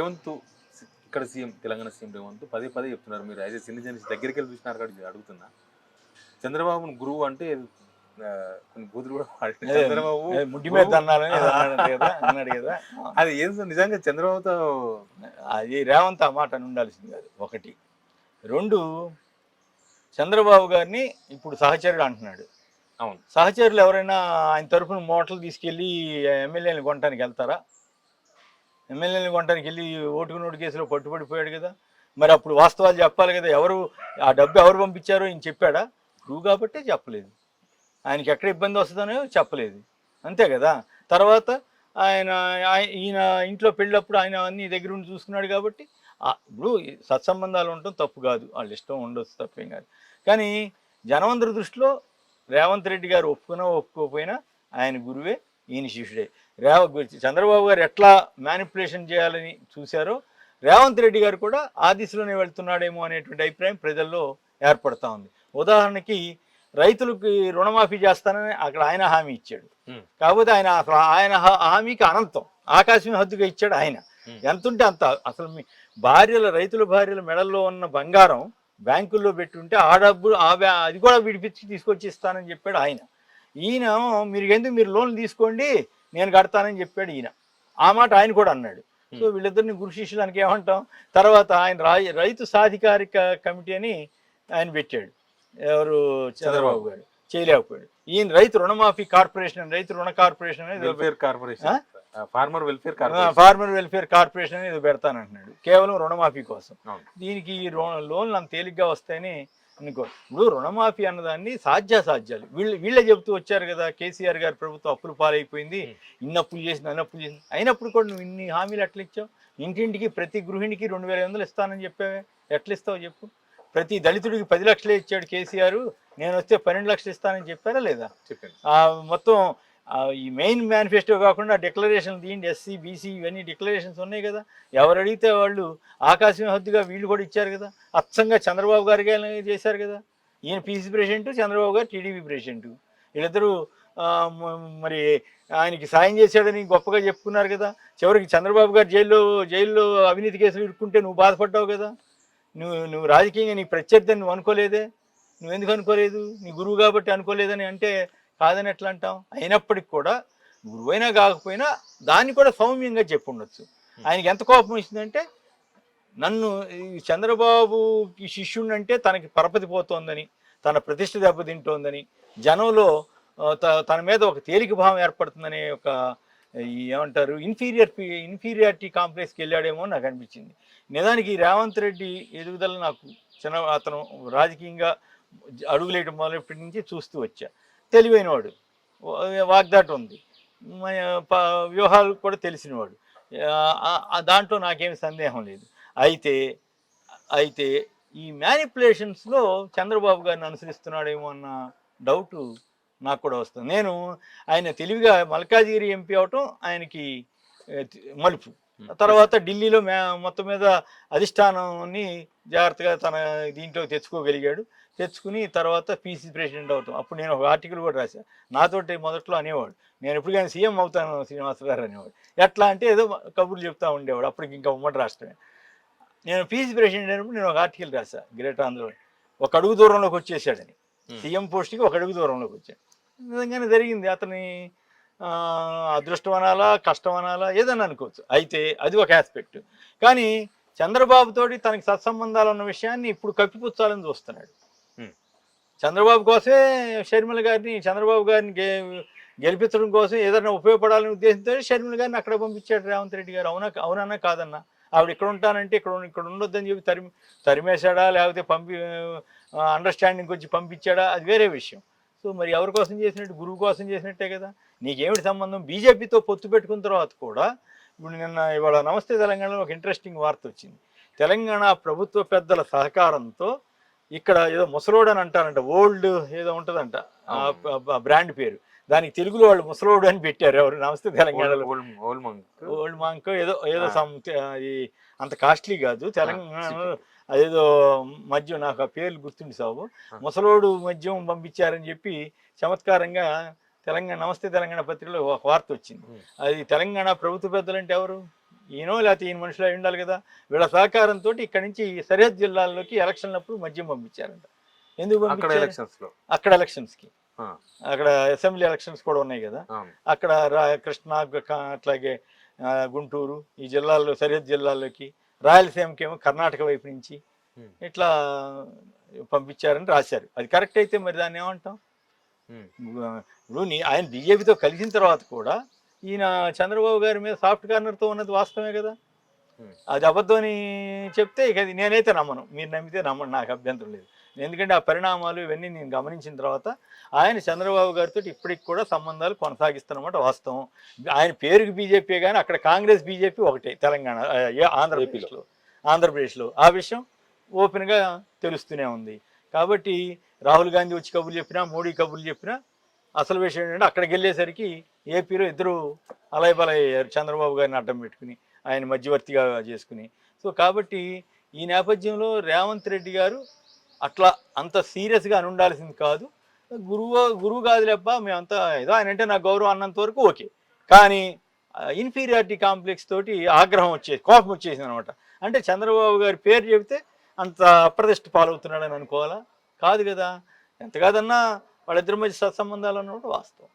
రేవంత్ ఇక్కడ CM, Telangana CM Revanth పదే పదే చెప్తున్నారు. మీరు యాజ్ ఏ సిటిజన్ దగ్గరికి వెళ్ళి చూసినారు కాబట్టి అడుగుతున్నా. చంద్రబాబును గురువు అంటే కొన్ని బూతులు కూడా చంద్రబాబు ముడ్డి మీద అన్నాడు కదా. అది ఏం సార్ నిజంగా చంద్రబాబుతో అది రేవంత్ ఆ మాట అని ఉండాల్సింది కాదు. ఒకటి. రెండు, చంద్రబాబు గారిని ఇప్పుడు సహచరుడు అంటున్నాడు. అవును, సహచరులు ఎవరైనా ఆయన తరఫున మోటార్లు తీసుకెళ్ళి ఎమ్మెల్యేని కొనడానికి వెళ్తారా? ఎమ్మెల్యేని కొనడానికి వెళ్ళి ఓటుకు నోటు కేసులో పట్టుబడిపోయాడు కదా. మరి అప్పుడు వాస్తవాలు చెప్పాలి కదా. ఎవరు ఆ డబ్బు ఎవరు పంపించారో ఈయన చెప్పాడా? గురువు కాబట్టే చెప్పలేదు. ఆయనకి ఎక్కడ ఇబ్బంది వస్తుందనో చెప్పలేదు, అంతే కదా. తర్వాత ఈయన ఇంట్లో పెళ్ళప్పుడు ఆయన అన్ని దగ్గర ఉండి చూసుకున్నాడు కాబట్టి ఇప్పుడు సత్సంబంధాలు ఉండటం తప్పు కాదు, వాళ్ళ ఇష్టం ఉండొచ్చు, తప్పేం కాదు. కానీ జనమందరి దృష్టిలో రేవంత్ రెడ్డి గారు ఒప్పుకున్నా ఒప్పుకోకపోయినా ఆయన గురువే, ఈయన శిష్యుడే. చంద్రబాబు గారు ఎట్లా మ్యానిపులేషన్ చేయాలని చూశారో రేవంత్ రెడ్డి గారు కూడా ఆ దిశలోనే వెళ్తున్నాడేమో అనేటువంటి అభిప్రాయం ప్రజల్లో ఏర్పడతా ఉంది. ఉదాహరణకి రైతులకి రుణమాఫీ చేస్తానని అక్కడ ఆయన హామీ ఇచ్చాడు. కాకపోతే ఆయన హామీకి అనంతం, ఆకాశం హద్దుగా ఇచ్చాడు ఆయన. ఎంత ఉంటే అంత. అసలు మీ రైతుల భార్యల మెడల్లో ఉన్న బంగారం బ్యాంకుల్లో పెట్టుంటే ఆ డబ్బు అది కూడా విడిపించి తీసుకొచ్చి ఇస్తానని చెప్పాడు ఆయన. ఈయన మీరు లోన్లు తీసుకోండి నేను కడతానని చెప్పాడు ఈయన. ఆ మాట ఆయన కూడా అన్నాడు. సో వీళ్ళిద్దరిని గురు శిష్యులనికి ఏమంటాం. తర్వాత ఆయన రైతు సాధికారిక కమిటీ అని ఆయన పెట్టాడు. ఎవరు? చంద్రబాబు గారు. చేయలేకపోయాడు. ఈయన రైతు రుణమాఫీ కార్పొరేషన్, రైతు రుణ కార్పొరేషన్ ఫార్మర్ వెల్ఫేర్ కార్పొరేషన్ అని ఏదో పెడతానంటున్నాడు, కేవలం రుణమాఫీ కోసం. దీనికి లోన్లు అంత తేలిగ్గా వస్తాయని అనుకో. ఇప్పుడు రుణమాఫీ అన్నదాన్ని సాధ్యాసాధ్యాలు వీళ్ళే చెబుతూ వచ్చారు కదా. కేసీఆర్ గారి ప్రభుత్వం అప్పులు పాలైపోయింది, ఇన్ని అప్పులు చేసింది, అన్ని అప్పులు చేసింది. అయినప్పుడు కూడా నువ్వు ఇన్ని హామీలు ఎట్లా ఇచ్చావు? ఇంటింటికి ప్రతి గృహిణికి 2500 ఇస్తానని చెప్పావే, ఎట్లా ఇస్తావు చెప్పు? ప్రతి దళితుడికి 10 లక్షలే ఇచ్చాడు కేసీఆర్, నేను వస్తే 12 లక్షలు ఇస్తానని చెప్పారా లేదా? మొత్తం ఈ మెయిన్ మేనిఫెస్టో కాకుండా డిక్లరేషన్ తీయండి, ఎస్సీ బీసీ ఇవన్నీ డిక్లరేషన్స్ ఉన్నాయి కదా. ఎవరు అడిగితే వాళ్ళు ఆకాశం హద్దుగా వీళ్ళు కూడా ఇచ్చారు కదా. అచ్చంగా చంద్రబాబు గారికి చేశారు కదా. ఈయన పీసీ ప్రెసిడెంట్, చంద్రబాబు గారు టీడీపీ ప్రెసిడెంట్. వీళ్ళిద్దరూ మరి ఆయనకి సాయం చేశాడని గొప్పగా చెప్పుకున్నారు కదా. చివరికి చంద్రబాబు గారు జైల్లో అవినీతి కేసులు ఇరుక్కుంటే నువ్వు బాధపడ్డావు కదా. నువ్వు రాజకీయంగా నీ ప్రత్యర్థిని నువ్వు అనుకోలేదే. నువ్వు ఎందుకు అనుకోలేదు? నీ గురువు కాబట్టి అనుకోలేదని అంటే కాదని ఎట్లా అంటాం? అయినప్పటికి కూడా గురువైనా కాకపోయినా దాన్ని కూడా సౌమ్యంగా చెప్పుండొచ్చు. ఆయనకి ఎంత కోపం ఇస్తుందంటే, నన్ను చంద్రబాబుకి శిష్యుడిని అంటే తనకి పరపతి పోతోందని, తన ప్రతిష్ట దెబ్బతింటోందని, జనంలో తన మీద ఒక తేలిక భావం ఏర్పడుతుందనే ఒక ఏమంటారు ఇన్ఫీరియారిటీ కాంప్లెక్స్కి వెళ్ళాడేమో నాకు అనిపించింది. నిజానికి రేవంత్ రెడ్డి ఎదుగుదల నాకు అతను రాజకీయంగా అడుగులేయడం మొదలప్పటి నుంచి చూస్తూ వచ్చా. తెలివైనవాడు, వాగ్దాటం ఉంది, వ్యూహాలు కూడా తెలిసినవాడు, దాంట్లో నాకేమి సందేహం లేదు. అయితే ఈ మ్యానిపులేషన్స్లో చంద్రబాబు గారిని అనుసరిస్తున్నాడేమో అన్న డౌటు నాకు కూడా వస్తుంది. నేను ఆయన తెలివిగా మల్కాజిగిరి ఎంపీ అవటం ఆయనకి మలుపు. తర్వాత ఢిల్లీలో మొత్తం మీద అధిష్టానాన్ని జాగ్రత్తగా తన దీంట్లో తెచ్చుకుని తర్వాత పీసీ ప్రెసిడెంట్ అవుతాం. అప్పుడు నేను ఒక ఆర్టికల్ కూడా రాశాను. నాతోటి మొదట్లో అనేవాడు, నేను ఎప్పుడు కానీ సీఎం అవుతాను శ్రీనివాస్ గారు అనేవాడు. ఎట్లా అంటే ఏదో కబుర్లు చెప్తా ఉండేవాడు. అప్పటికి ఇంకా ఉమ్మడి రాష్ట్రమే. నేను పీసీ ప్రెసిడెంట్ అయినప్పుడు నేను ఒక ఆర్టికల్ రాశాను గ్రేట్ ఆంధ్రలో, ఒక అడుగు దూరంలోకి వచ్చేసాడని. సీఎం పోస్ట్కి ఒక అడుగు దూరంలోకి వచ్చాడు. నిజంగానే జరిగింది. అతని అదృష్టం అనాలా, కష్టం అనాలా, ఏదన్నా అనుకోవచ్చు. అయితే అది ఒక ఆస్పెక్ట్. కానీ చంద్రబాబుతోటి తనకి సత్సంబంధాలు ఉన్న విషయాన్ని ఇప్పుడు కప్పిపుచ్చాలని చూస్తున్నాడు. చంద్రబాబు కోసమే చంద్రబాబు గారిని గెలిపించడం కోసం ఏదైనా ఉపయోగపడాలని ఉద్దేశంతో షర్మిల గారిని అక్కడ పంపించాడు రేవంత్ రెడ్డి గారు. అవునన్నా కాదన్నా? ఆవిడ ఇక్కడ ఉంటానంటే ఇక్కడ ఉండొద్దని చెప్పి తరిమేశాడా, లేకపోతే అండర్స్టాండింగ్ వచ్చి పంపించాడా, అది వేరే విషయం. సో మరి ఎవరి కోసం చేసినట్టు? గురువు కోసం చేసినట్టే కదా. నీకేమిటి సంబంధం? బీజేపీతో పొత్తు పెట్టుకున్న తర్వాత కూడా ఇప్పుడు ఇవాళ నమస్తే తెలంగాణలో ఒక ఇంట్రెస్టింగ్ వార్త వచ్చింది. తెలంగాణ ప్రభుత్వ పెద్దల సహకారంతో ఇక్కడ ఏదో ముసలోడు అని అంటారంట, ఓల్డ్ ఏదో ఉంటుందంట బ్రాండ్ పేరు, దానికి తెలుగులో వాళ్ళు ముసలోడు అని పెట్టారు. ఎవరు? నమస్తే తెలంగాణలో ఓల్డ్ మాంక్ ఏదో అంత కాస్ట్లీ కాదు. తెలంగాణలో అదేదో మద్యం, నాకు ఆ పేర్లు గుర్తుండి సాగు, ముసలోడు మద్యం పంపించారని చెప్పి చమత్కారంగా నమస్తే తెలంగాణ పత్రికలో ఒక వార్త వచ్చింది. అది తెలంగాణ ప్రభుత్వ పెద్దలు అంటే ఎవరు? ఈయనో లేకపోతే ఈయన మనుషులు అయి ఉండాలి కదా. వీళ్ళ సహకారంతో ఇక్కడి నుంచి సరిహద్దు జిల్లాల్లోకి ఎలక్షన్లప్పుడు మద్యం పంపించారంట. ఎందుకు పంపించారు? అక్కడ ఎలక్షన్స్కి, అక్కడ అసెంబ్లీ ఎలక్షన్స్ కూడా ఉన్నాయి కదా, అక్కడ కృష్ణా అట్లాగే గుంటూరు ఈ జిల్లాల్లో సరిహద్దు జిల్లాల్లోకి, రాయలసీమకేమో కర్ణాటక వైపు నుంచి ఇట్లా పంపించారని రాశారు. అది కరెక్ట్ అయితే మరి దాన్ని ఏమంటాం? ఇప్పుడు ఆయన బీజేపీతో కలిసిన తర్వాత కూడా ఈయన చంద్రబాబు గారి మీద సాఫ్ట్ కార్నర్తో ఉన్నది వాస్తవమే కదా. అది అబద్ధం అని చెప్తే ఇక నేనైతే నమ్మను, మీరు నమ్మితే నమ్మండి, నాకు అభ్యంతరం లేదు. ఎందుకంటే ఆ పరిణామాలు ఇవన్నీ నేను గమనించిన తర్వాత ఆయన చంద్రబాబు గారితో ఇప్పటికి కూడా సంబంధాలు కొనసాగిస్తున్నమాట వాస్తవం. ఆయన పేరుకి బీజేపీ కానీ అక్కడ కాంగ్రెస్ బీజేపీ ఒకటే తెలంగాణ ఆంధ్రప్రదేశ్లో ఆ విషయం ఓపెన్గా తెలుస్తూనే ఉంది. కాబట్టి రాహుల్ గాంధీ వచ్చి కబుర్లు చెప్పినా, మోడీ కబుర్లు చెప్పినా అసలు విషయం ఏంటంటే అక్కడికి వెళ్ళేసరికి ఏపీలో ఇద్దరు అలయబలయ్యారు, చంద్రబాబు గారిని అడ్డం పెట్టుకుని, ఆయన మధ్యవర్తిగా చేసుకుని. సో కాబట్టి ఈ నేపథ్యంలో రేవంత్ రెడ్డి గారు అట్లా అంత సీరియస్గా అని ఉండాల్సింది కాదు. గురువు కాదులేబ్బా మేమంతా ఏదో ఆయన అంటే నాకు గౌరవం అన్నంత వరకు ఓకే, కానీ ఇన్ఫీరియారిటీ కాంప్లెక్స్ తోటి ఆగ్రహం కోపం వచ్చేసింది అనమాట. అంటే చంద్రబాబు గారి పేరు చెబితే అంత అప్రదిష్ట పాలవుతున్నాడని అనుకోవాలా? కాదు కదా. ఎంత కాదన్నా వాళ్ళిద్దరి మధ్య సత్సంబంధాలు అన్నమాట వాస్తవం.